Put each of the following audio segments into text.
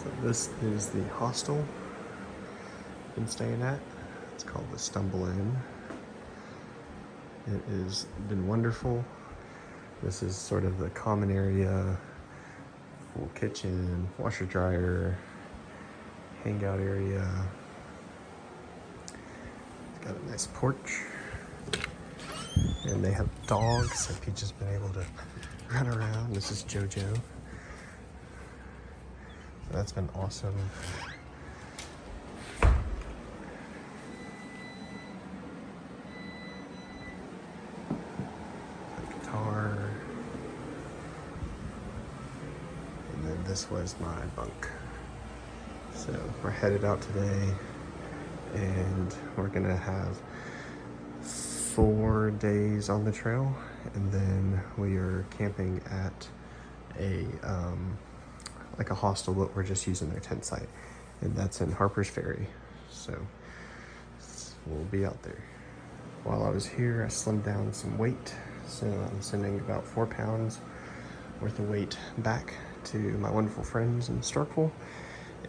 So this is the hostel I've been staying at. It's called the Stumble Inn. It has been wonderful. This is sort of the common area, full kitchen, washer dryer, hangout area. It's got a nice porch. And they have dogs, so Peach has been able to run around. This is Jojo. So that's been awesome. A guitar. And then this was my bunk. So we're headed out today and we're gonna have 4 days on the trail, and then we are camping at a like a hostel, but we're just using their tent site, and that's in Harper's Ferry. So we'll be out there. While I was here, I slimmed down some weight, so I'm sending about 4 pounds worth of weight back to my wonderful friends in Starkville,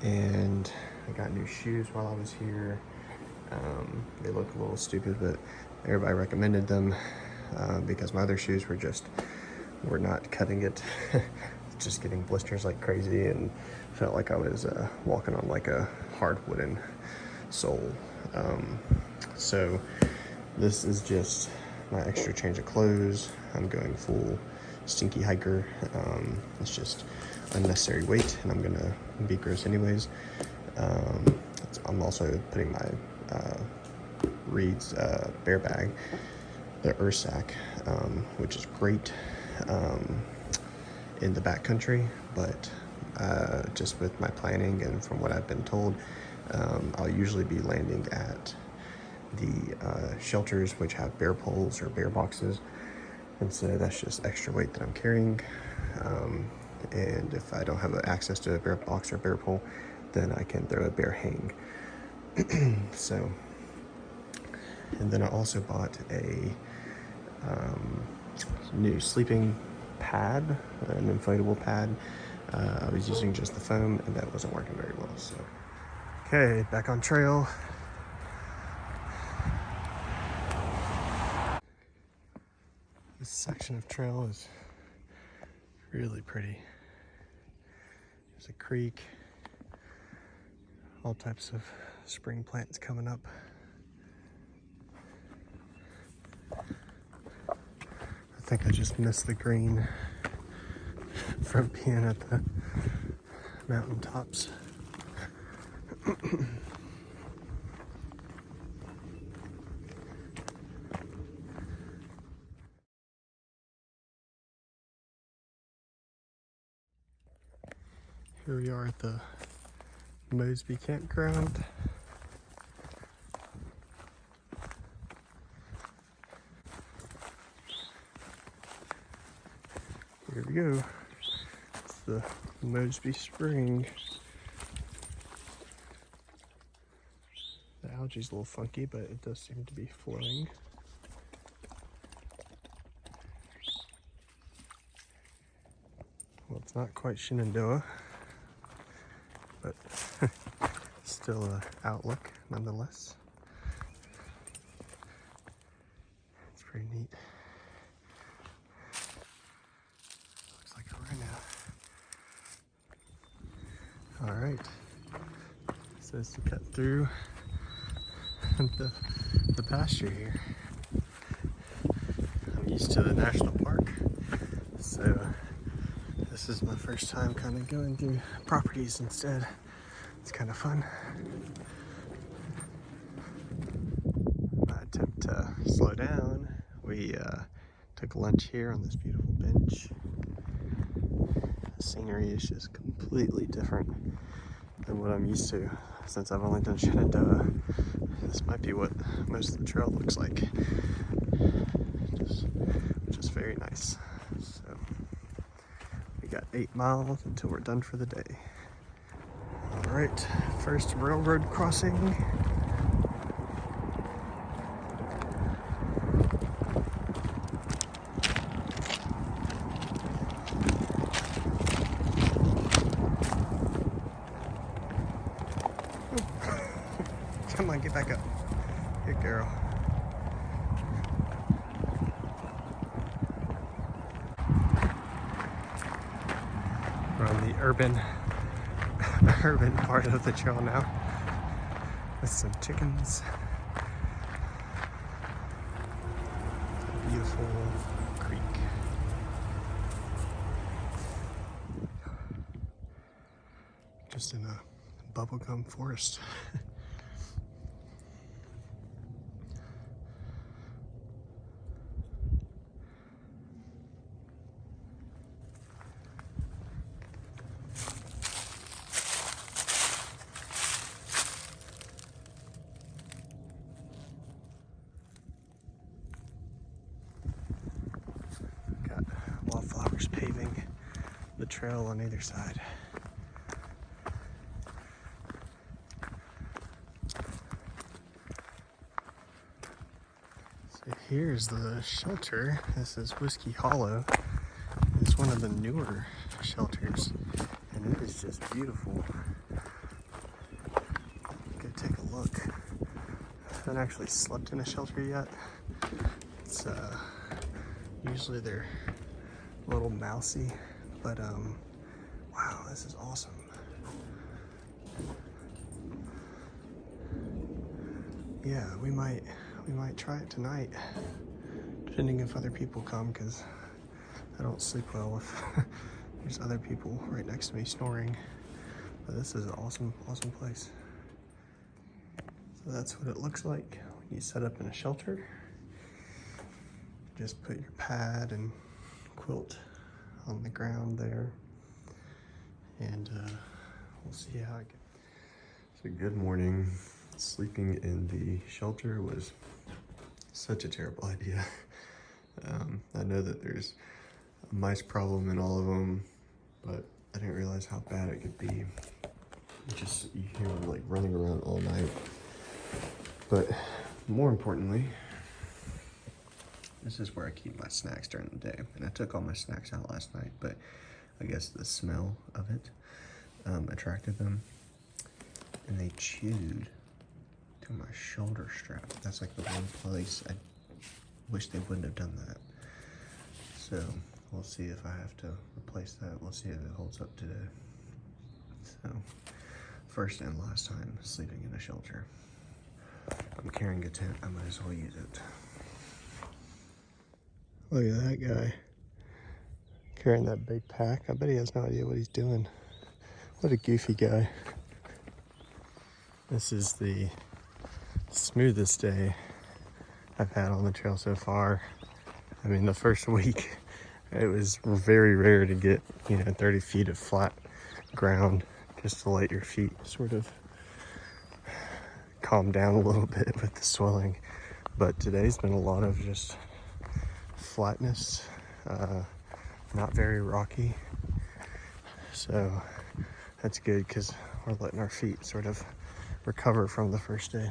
and I got new shoes while I was here. They look a little stupid, but everybody recommended them because my other shoes were not cutting it. Just getting blisters like crazy, and felt like I was walking on like a hard wooden sole. So this is just my extra change of clothes. I'm going full stinky hiker. It's just unnecessary weight, and I'm gonna be gross anyways. I'm also putting my Reed's bear bag, the Ursack, which is great in the backcountry, but just with my planning and from what I've been told, I'll usually be landing at the shelters which have bear poles or bear boxes, and so that's just extra weight that I'm carrying. And if I don't have access to a bear box or bear pole, then I can throw a bear hang. So, and then I also bought a new sleeping pad, an inflatable pad. I was using just the foam, and that wasn't working very well. So, okay, back on trail. This section of trail is really pretty. There's a creek, all types of spring plants coming up. I think I just missed the green from being at the mountaintops. Here we are at the Mosby campground. Here we go. It's the Mosby Spring. The algae's a little funky, but it does seem to be flowing. Well, it's not quite Shenandoah, but still an outlook nonetheless. It's pretty neat. Looks like a rhino. All right, it says to cut through the pasture here. I'm used to the national park, so this is my first time kind of going through properties instead. It's kind of fun. My attempt to slow down. We took lunch here on this beautiful bench. The scenery is just completely different than what I'm used to since I've only done Shenandoah. This might be what most of the trail looks like, which is very nice. So we got 8 miles until we're done for the day. All right, first railroad crossing. Get back up. Good girl. We're on the urban part of the trail now with some chickens. Beautiful creek. Just in a bubblegum forest. Got wildflowers paving the trail on either side. So here's the shelter. This is Whiskey Hollow. It's one of the newer shelters, and it is just beautiful. Go take a look. I haven't actually slept in a shelter yet. It's usually they're a little mousy, but wow, this is awesome. Yeah, we might try it tonight, depending if other people come, because I don't sleep well if there's other people right next to me snoring. But this is an awesome place. So that's what it looks like when you set up in a shelter. Just put your pad and quilt on the ground there, and we'll see how it goes. So good morning. Sleeping in the shelter was such a terrible idea. I know that there's a mice problem in all of them, but I didn't realize how bad it could be. You hear them like running around all night. But more importantly, this is where I keep my snacks during the day. And I took all my snacks out last night, but I guess the smell of it attracted them. And they chewed through my shoulder strap. That's like the one place I wish they wouldn't have done that. So we'll see if I have to replace that. We'll see if it holds up today. So first and last time sleeping in a shelter. I'm carrying a tent, I might as well use it. Look at that guy carrying that big pack. I bet he has no idea what he's doing. What a goofy guy. This is the smoothest day I've had on the trail so far. I mean, the first week, it was very rare to get, 30 feet of flat ground just to let your feet sort of calm down a little bit with the swelling. But today's been a lot of just flatness, not very rocky. So that's good because we're letting our feet sort of recover from the first day.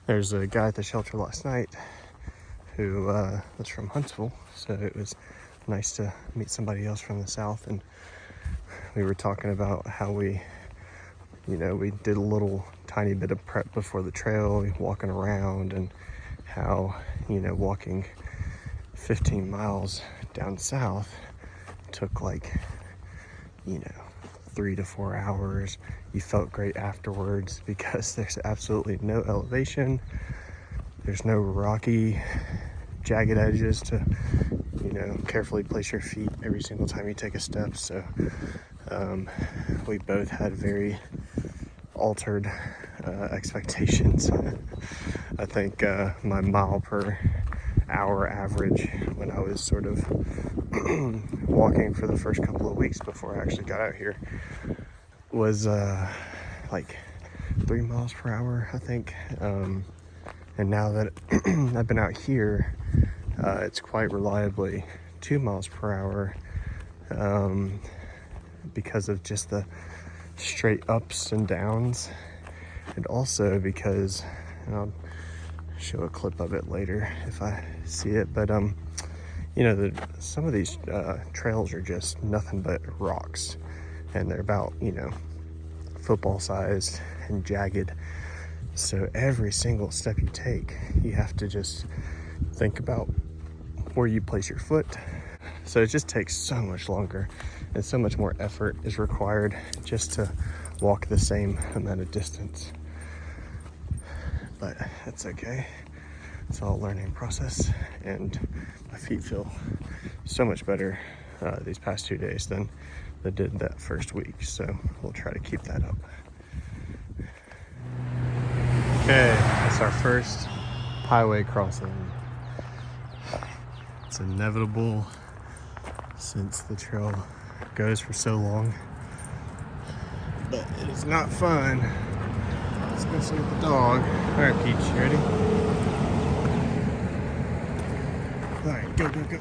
There's a guy at the shelter last night who was from Huntsville, so it was nice to meet somebody else from the south, and we were talking about how we did a little tiny bit of prep before the trail, walking around, and how walking 15 miles down south took like 3 to 4 hours. You felt great afterwards because there's absolutely no elevation. There's no rocky, jagged edges to, carefully place your feet every single time you take a step. So we both had very altered expectations. I think my mile per hour average when I was sort of walking for the first couple of weeks before I actually got out here was like 3 miles per hour, I think. And now that I've been out here, it's quite reliably 2 miles per hour because of just the straight ups and downs, and also because, and I'll show a clip of it later if I see it, but some of these trails are just nothing but rocks, and they're about football sized and jagged. So every single step you take, you have to just think about where you place your foot. So it just takes so much longer, and so much more effort is required just to walk the same amount of distance. But that's okay. It's all a learning process, and my feet feel so much better these past 2 days than they did that first week. So we'll try to keep that up. Okay, that's our first highway crossing. It's inevitable since the trail goes for so long, but it is not fun, especially with the dog. All right, Peach, you ready? All right, go, go, go.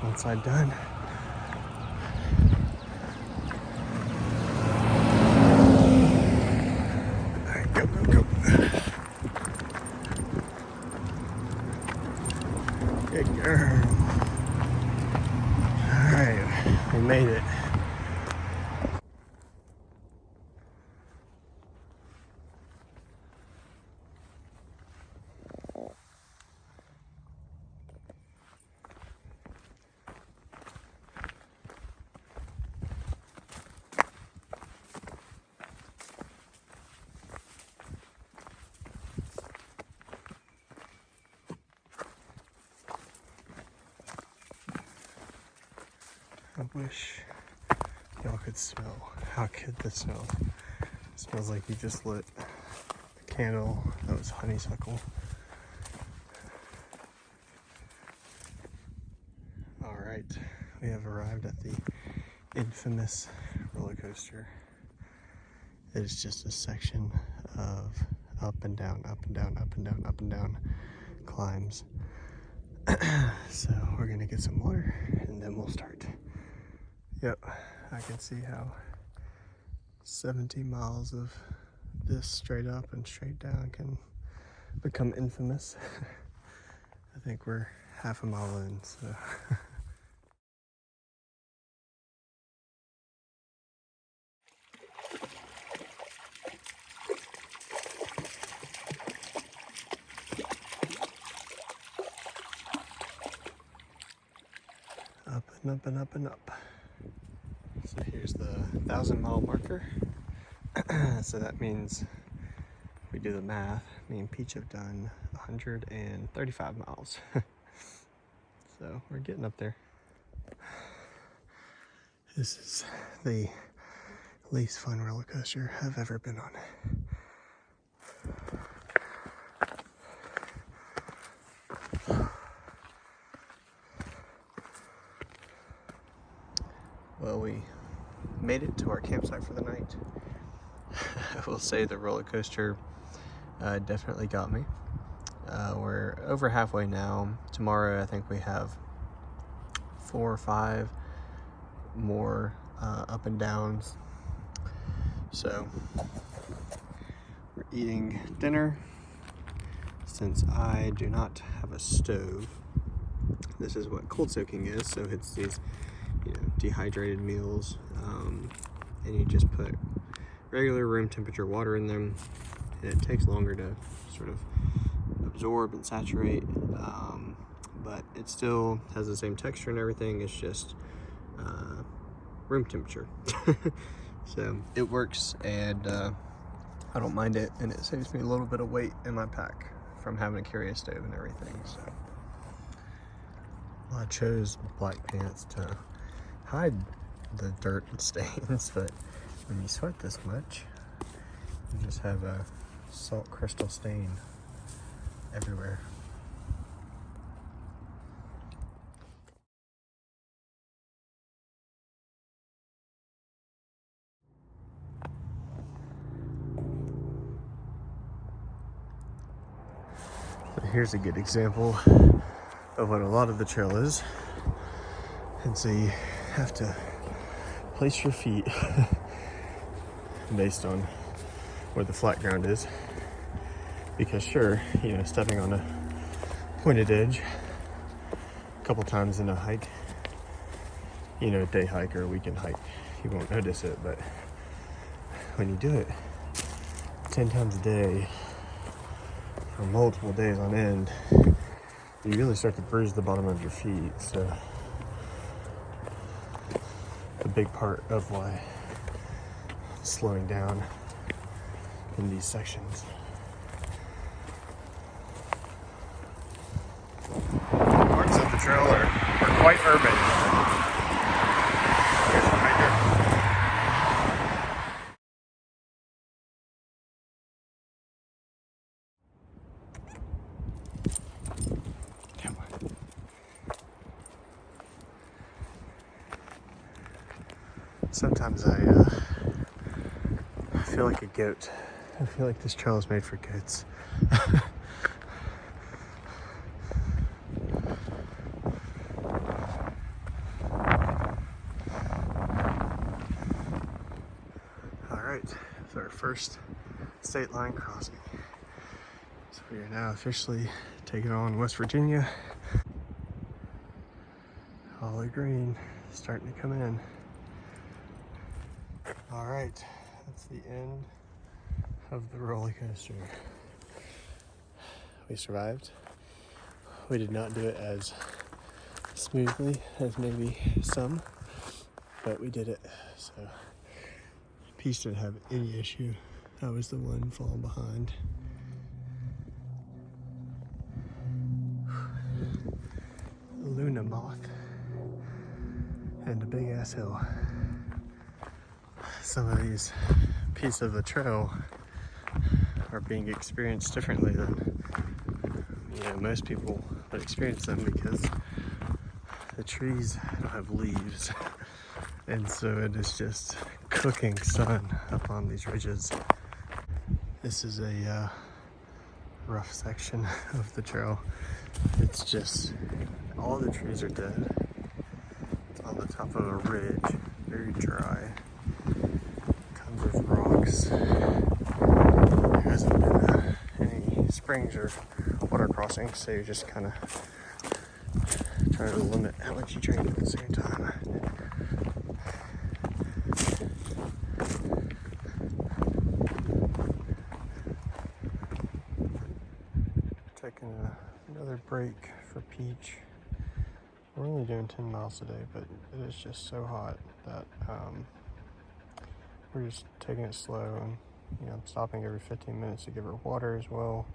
One side done. All right, go, go, go. Good girl. All right, we made it. I wish y'all could smell how good this smells. It smells like you just lit a candle that was honeysuckle. All right, we have arrived at the infamous roller coaster. It is just a section of up and down, up and down, up and down, up and down climbs. So we're gonna get some water and then we'll start. Yep, I can see how 17 miles of this straight up and straight down can become infamous. I think we're half a mile in, so. Up and up and up and up. So here's the 1,000-mile marker. So that means, if we do the math, me and Peach have done 135 miles. So we're getting up there. This is the least fun roller coaster I've ever been on. Well, we made it to our campsite for the night. I will say the roller coaster definitely got me. We're over halfway now. Tomorrow I think we have 4 or 5 more up and downs. So we're eating dinner. Since I do not have a stove, this is what cold soaking is. So it's these dehydrated meals, and you just put regular room temperature water in them, and it takes longer to sort of absorb and saturate, but it still has the same texture and everything. It's just room temperature. So it works, and I don't mind it, and it saves me a little bit of weight in my pack from having to carry a stove and everything. So I chose black pants to hide the dirt and stains, but when you sweat this much, you just have a salt crystal stain everywhere. But here's a good example of what a lot of the trail is. And so you have to place your feet based on where the flat ground is, because sure, stepping on a pointed edge a couple times in a hike. You know, a day hike or a weekend hike, you won't notice it, but when you do it 10 times a day for multiple days on end, you really start to bruise the bottom of your feet. So a big part of why slowing down in these sections. Parts of the trail are quite urban. Here's a hiker. Come on. Sometimes I feel like a goat. I feel like this trail is made for goats. Alright, so our first state line crossing. So we are now officially taking on West Virginia. Olive green starting to come in. Alright, that's the end of the roller coaster. We survived. We did not do it as smoothly as maybe some, but we did it. So Peach didn't have any issue. I was the one falling behind. Luna moth and a big ass hill. Some of these pieces of the trail are being experienced differently than most people would experience them, because the trees don't have leaves, and so it is just cooking sun up on these ridges. This is a rough section of the trail. It's just all the trees are dead. It's on the top of a ridge, very dry. Tons of rocks. There hasn't been any springs or water crossings, so you're just kind of trying to limit how much you drink at the same time. Taking another break for Peach. We're only doing 10 miles today, but it is just so hot that we're just taking it slow, and I'm stopping every 15 minutes to give her water as well.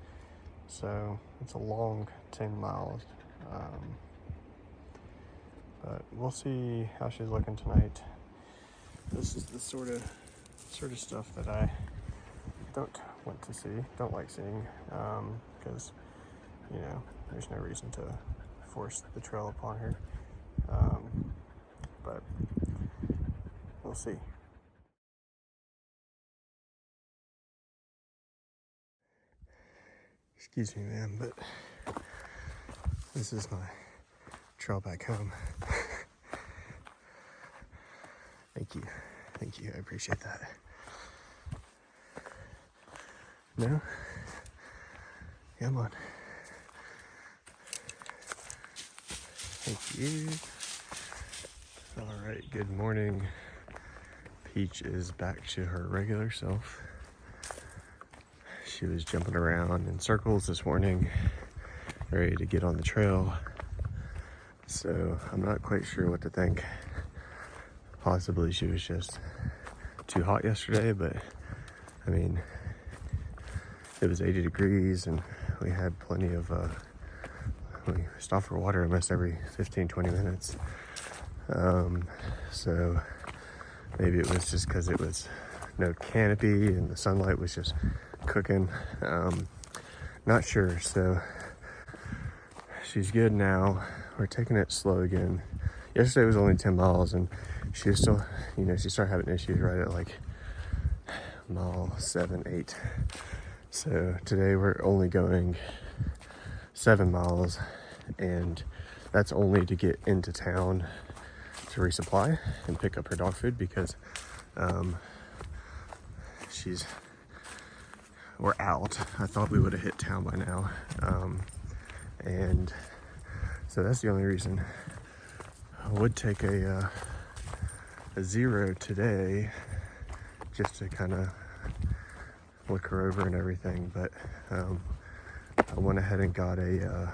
So it's a long 10 miles, but we'll see how she's looking tonight. This is the sort of stuff that I don't want to see, don't like seeing, because there's no reason to force the trail upon her, but we'll see. Excuse me, ma'am, but this is my trail back home. Thank you, I appreciate that. No? Come on. Thank you. All right, good morning. Peach is back to her regular self. She was jumping around in circles this morning, ready to get on the trail. So I'm not quite sure what to think. Possibly she was just too hot yesterday, but I mean, it was 80 degrees and we had plenty of, we stopped for water almost every 15-20 minutes. So maybe it was just because it was no canopy and the sunlight was just cooking. Not sure. So she's good now. We're taking it slow again. Yesterday was only 10 miles and she was still, she started having issues right at like mile 7, 8. So today we're only going 7 miles, and that's only to get into town to resupply and pick up her dog food, because we're out. I thought we would have hit town by now, And so that's the only reason. I would take a 0 today just to kind of look her over and everything, but I went ahead and got a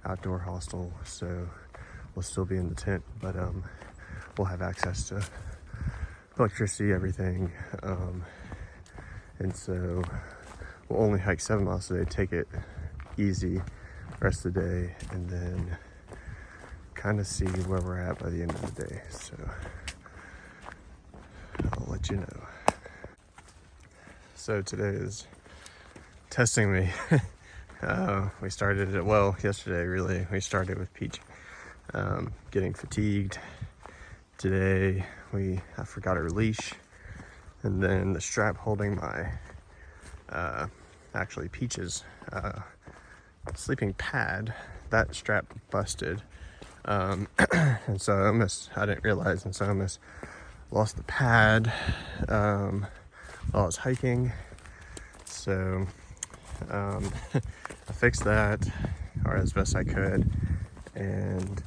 outdoor hostel, so we'll still be in the tent, but we'll have access to electricity, everything, and so we'll only hike 7 miles today, take it easy the rest of the day, and then kind of see where we're at by the end of the day. So I'll let you know. So today is testing me. We started it, well, yesterday really. We started with Peach getting fatigued. Today I forgot her leash, and then the strap holding my actually Peach's sleeping pad, that strap busted, and so I didn't realize, and so I almost lost the pad while I was hiking. So I fixed that, or as best I could, and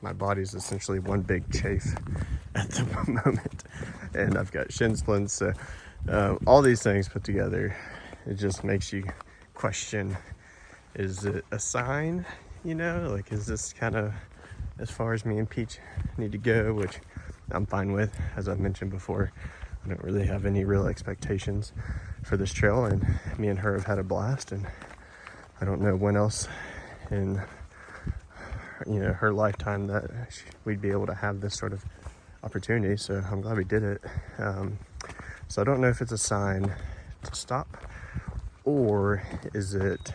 my body's essentially one big chafe at the moment, and I've got shin splints. So all these things put together, it just makes you question, is it a sign, you know, like, is this kind of as far as me and Peach need to go, which I'm fine with. As I've mentioned before, I don't really have any real expectations for this trail, and me and her have had a blast, and I don't know when else in, you know, her lifetime that we'd be able to have this sort of opportunity. So I'm glad we did it. So I don't know if it's a sign to stop, or is it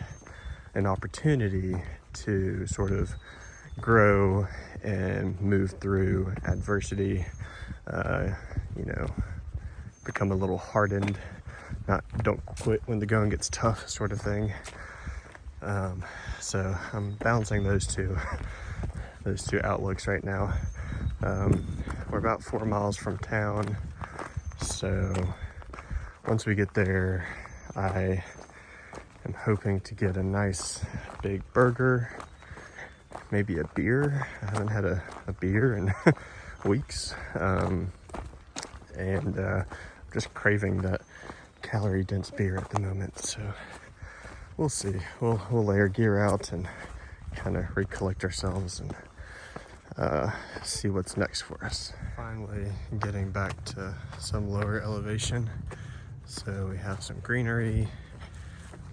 an opportunity to sort of grow and move through adversity, you know, become a little hardened, don't quit when the going gets tough sort of thing. So I'm balancing those two outlooks right now. We're about 4 miles from town, so once we get there, I am hoping to get a nice big burger, maybe a beer. I haven't had a beer in weeks, and I'm just craving that calorie dense beer at the moment. So we'll see. We'll lay our gear out and kind of recollect ourselves and see what's next for us. Finally getting back to some lower elevation. So we have some greenery.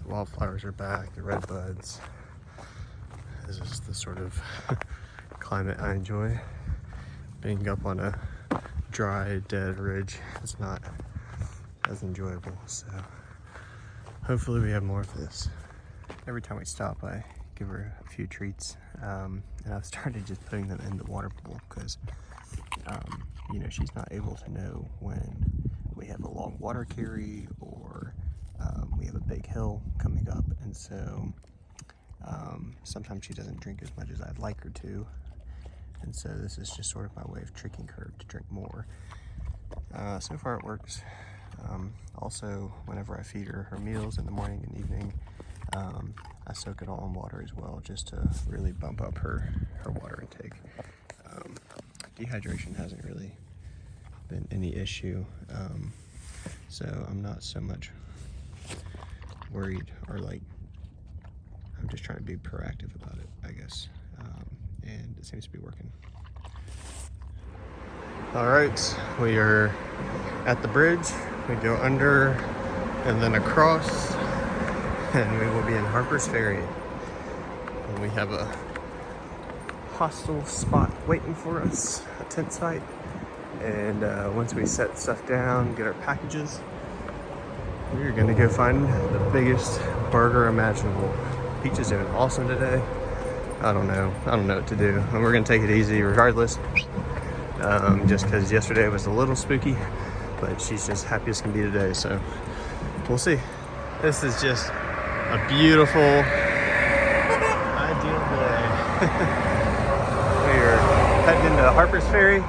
The wildflowers are back, the red buds. This is the sort of climate I enjoy. Being up on a dry, dead ridge is not as enjoyable. So hopefully we have more of this. Every time we stop, I give her a few treats, and I've started just putting them in the water bowl because, you know, she's not able to know when we have a long water carry or we have a big hill coming up, and so sometimes she doesn't drink as much as I'd like her to, and so this is just sort of my way of tricking her to drink more. So far it works. Also, whenever I feed her meals in the morning and evening, I soak it all in water as well, just to really bump up her water intake. Dehydration hasn't really been any issue, so I'm not so much worried, or like, I'm just trying to be proactive about it, I guess, and it seems to be working. All right, we are at the bridge. We go under and then across, and we will be in Harper's Ferry. And we have a hostel spot waiting for us, a tent site. And once we set stuff down, get our packages, we're gonna go find the biggest burger imaginable. Peach is doing awesome today. I don't know what to do. And we're gonna take it easy regardless. Just because yesterday was a little spooky, but she's just happy as can be today, so we'll see. This is just a beautiful, ideal day. We are heading into Harper's Ferry,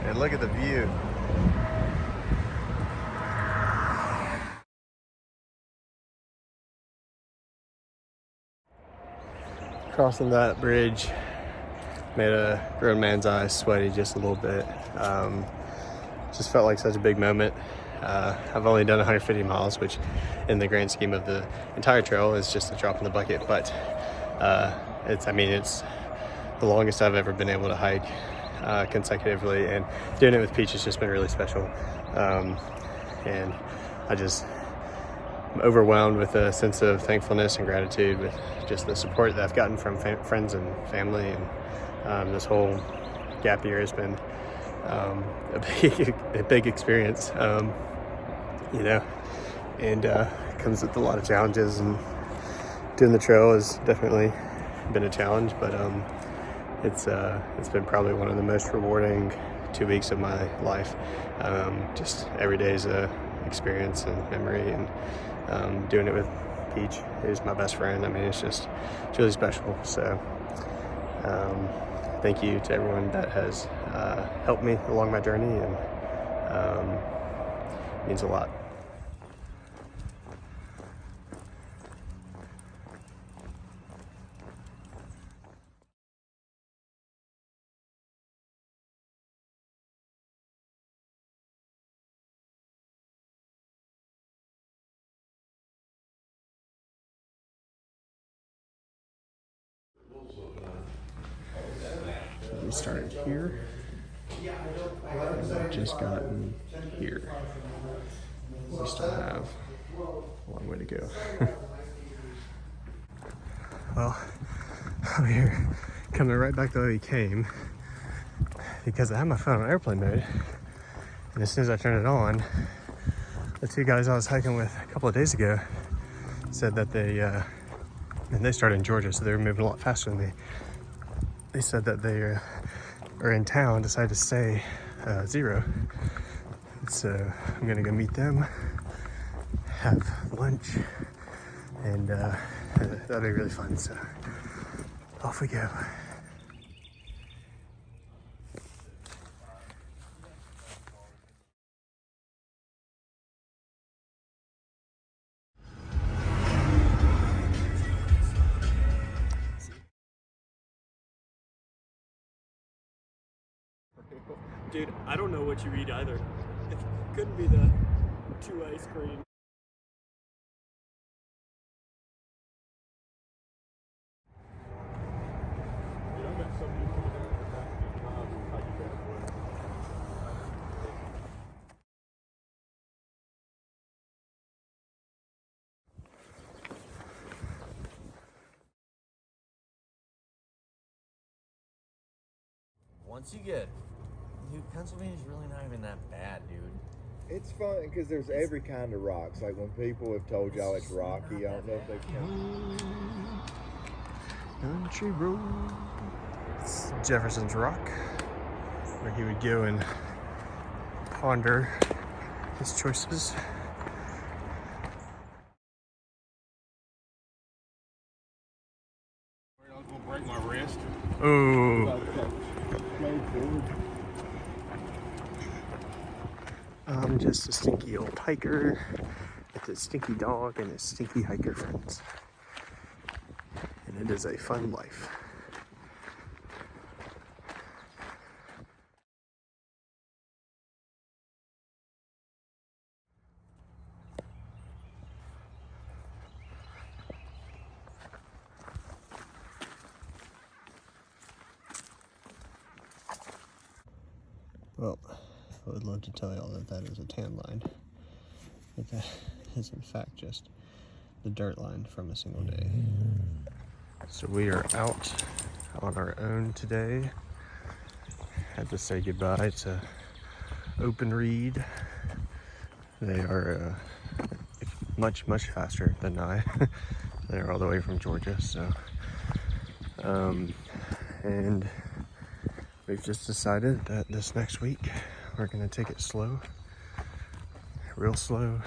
and look at the view. Crossing that bridge made a grown man's eyes sweaty just a little bit. Just felt like such a big moment. I've only done 150 miles, which in the grand scheme of the entire trail is just a drop in the bucket, but it's the longest I've ever been able to hike consecutively, and doing it with Peach has just been really special. And I just am overwhelmed with a sense of thankfulness and gratitude with just the support that I've gotten from friends and family, and this whole gap year has been a big experience, and comes with a lot of challenges, and doing the trail has definitely been a challenge, but it's been probably one of the most rewarding 2 weeks of my life. Just every day is a experience and memory, and doing it with Peach, who's my best friend. I mean, it's really special. So thank you to everyone that has helped me along my journey, and it means a lot. We started here, and we've just gotten here. We still have a long way to go. Well, I'm here coming right back the way we came because I had my phone on airplane mode, and as soon as I turned it on, the two guys I was hiking with a couple of days ago said that they started in Georgia, so they were moving a lot faster than me. They said that they are in town, decided to stay zero. So I'm gonna go meet them, have lunch, and that'll be really fun. So off we go. Dude, I don't know what you read either. It couldn't be the 2A screen. Once you get, dude, Pennsylvania's really not even that bad, dude. It's fun because there's every kind of rocks. Like when people have told y'all it's rocky, I don't know if they've Country road. It's Jefferson's Rock, where he would go and ponder his choices. I was gonna break my wrist. Oh. I'm just a stinky old hiker with a stinky dog and his stinky hiker friends. And it is a fun life. Well, I would love to tell y'all that that is a tan line, but that is in fact just the dirt line from a single day. So we are out on our own today. Had to say goodbye to Open Reed. They are much faster than I. They're all the way from Georgia, so and we've just decided that this next week we're gonna take it slow, real slow,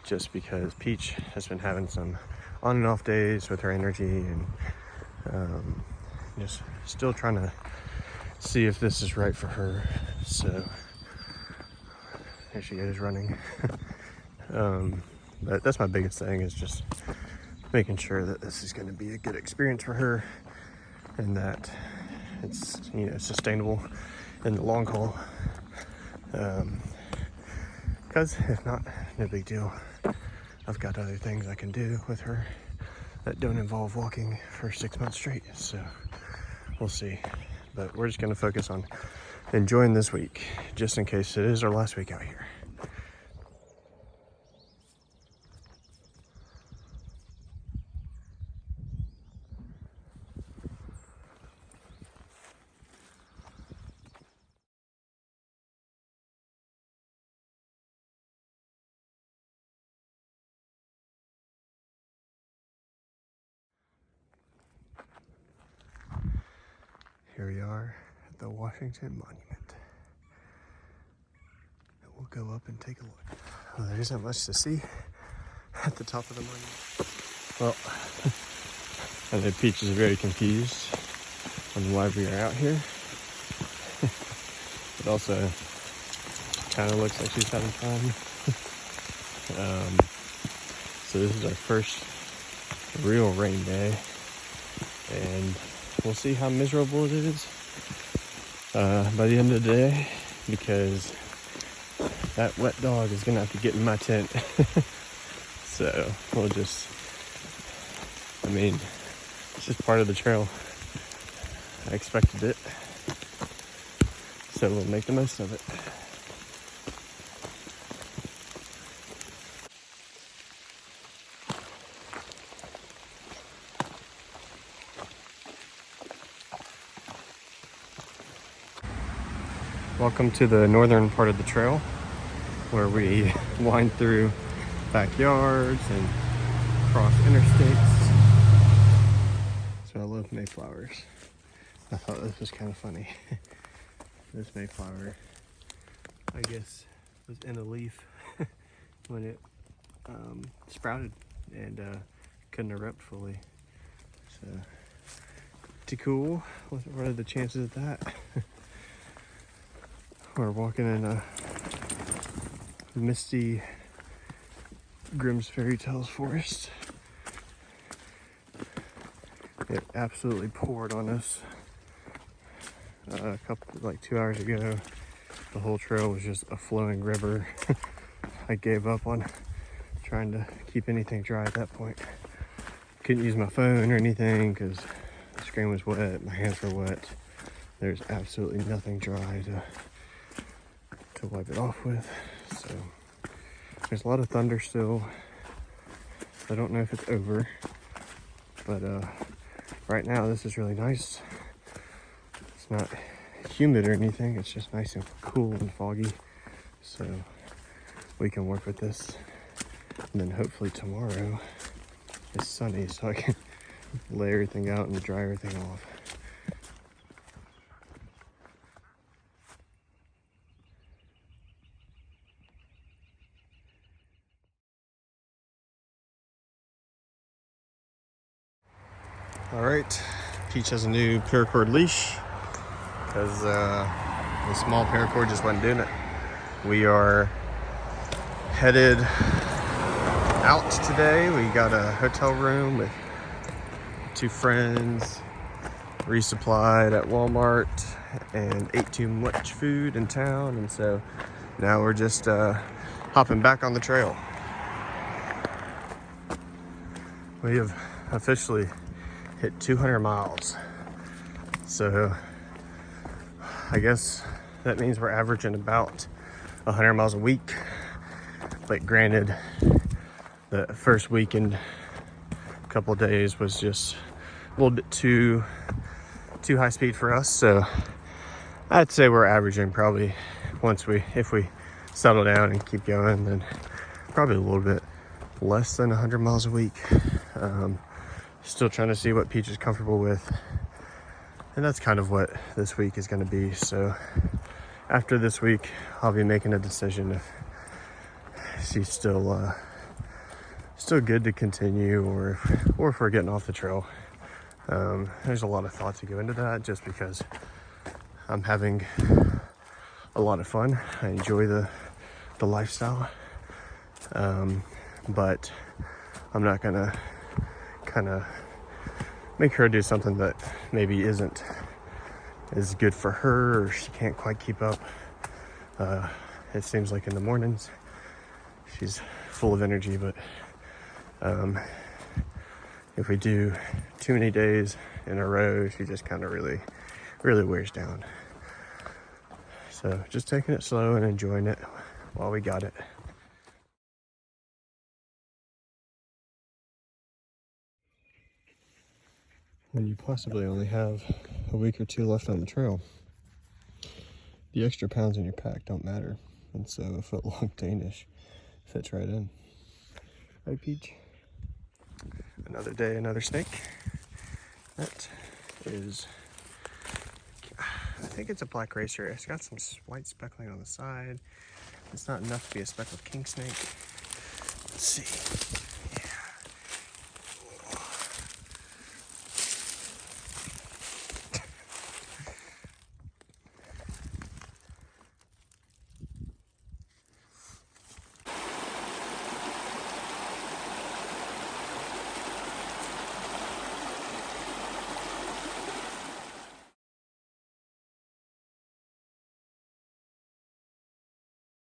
just because Peach has been having some on and off days with her energy, and just still trying to see if this is right for her. So here she goes running. But that's my biggest thing, is just making sure that this is going to be a good experience for her and that it's, you know, sustainable in the long haul. Because if not, no big deal. I've got other things I can do with her that don't involve walking for 6 months straight. So we'll see. But we're just going to focus on enjoying this week, just in case it is our last week out here. Here we are at the Washington Monument. And we'll go up and take a look. Well, there isn't much to see at the top of the monument. Well, I know Peach is very confused on why we are out here. It also kind of looks like she's having fun. So this is our first real rain day, and we'll see how miserable it is by the end of the day, because that wet dog is gonna have to get in my tent. So we'll just, I mean, it's just part of the trail. I expected it, so we'll make the most of it. Welcome to the northern part of the trail, where we wind through backyards and cross interstates. So I love mayflowers. I thought this was kind of funny. This mayflower, I guess, was in a leaf when it sprouted and couldn't erupt fully. So, pretty cool. What are the chances of that? We're walking in a misty Grimm's Fairy Tales forest. It absolutely poured on us like 2 hours ago. The whole trail was just a flowing river. I gave up on trying to keep anything dry at that point. Couldn't use my phone or anything because the screen was wet, my hands were wet. There's absolutely nothing dry to wipe it off with. So there's a lot of thunder still. I don't know if it's over, but right now this is really nice. It's not humid or anything, it's just nice and cool and foggy, so we can work with this. And then hopefully tomorrow is sunny, so I can lay everything out and dry everything off. All right, Peach has a new paracord leash because the small paracord just wasn't doing it. We are headed out today. We got a hotel room with 2 friends, resupplied at Walmart, and ate too much food in town, and so now we're just hopping back on the trail. We have officially hit 200 miles. So I guess that means we're averaging about 100 miles a week. But granted, the first weekend, couple of days was just a little bit too high speed for us. So I'd say we're averaging probably, if we settle down and keep going, then probably a little bit less than 100 miles a week. Still trying to see what Peach is comfortable with, and that's kind of what this week is going to be. So after this week, I'll be making a decision if she's still good to continue, or if we're getting off the trail. There's a lot of thought to go into that, just because I'm having a lot of fun. I enjoy the lifestyle, but I'm not gonna kind of make her do something that maybe isn't as good for her, or she can't quite keep up. It seems like in the mornings she's full of energy, but if we do too many days in a row, she just kind of really wears down. So just taking it slow and enjoying it while we got it. When you possibly only have a week or two left on the trail, the extra pounds in your pack don't matter. And so a foot-long Danish fits right in. Right, Peach? Another day, another snake. That is, I think it's a black racer. It's got some white speckling on the side. It's not enough to be a speckled king snake. Let's see.